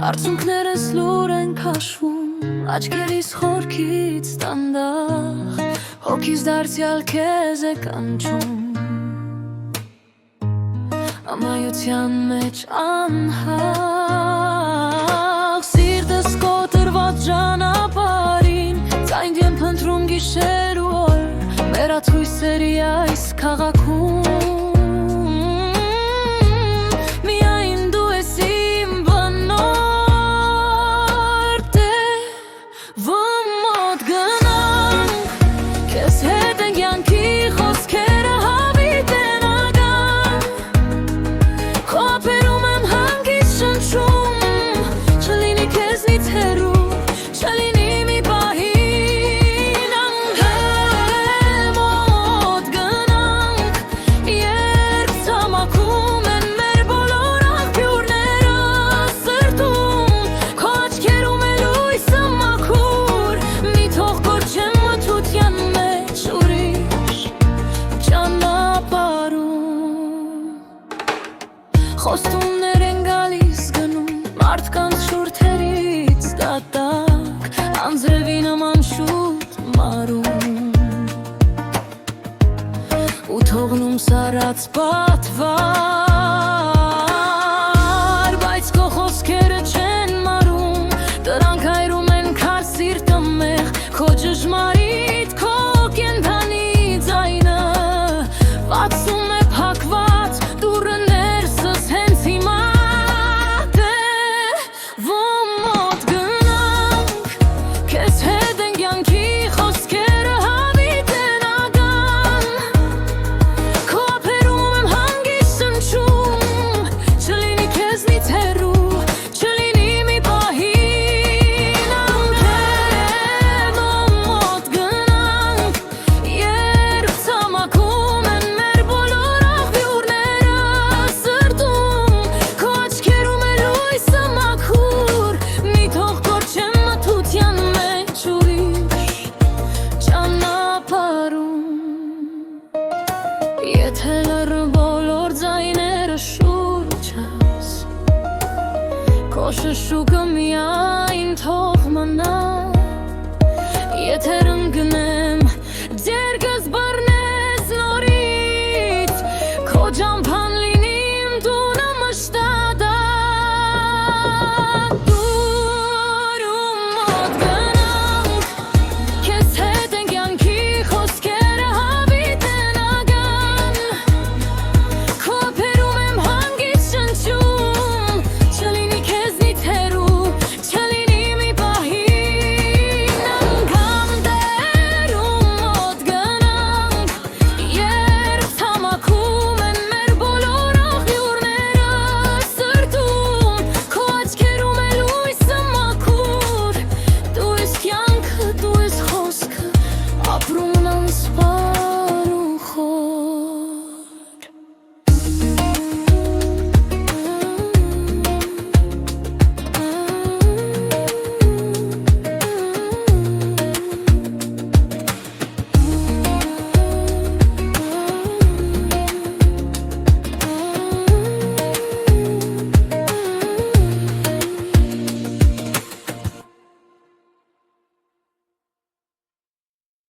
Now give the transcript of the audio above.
Արցունքներս լուր են քաշվում, աչքերիս խորքից տանդախ, հոգիս դարձյալ քեզ է կանչում, ամայության մեջ անհաղ, սիրտս կոտրված ճանապարհին, ձայն եմ փնտրում գիշեր ու օր, մեր աթույսերի այս քաղաքում Խոստումներ են գալիս գնում, մարդկանց շուրթերից դատակ, անձրևի նման շուտ մարում ու թողնում սառած պատվար, բայց քո խոսքերը չեն մարում, դրանք հայրում են քար սիրտը մեղ, քո ճշմարիտ, քո կենդանի ձայնը բացում է փակված դուռը Եթե լռը բոլոր ձայները շուրջս, քո շշուկը միայն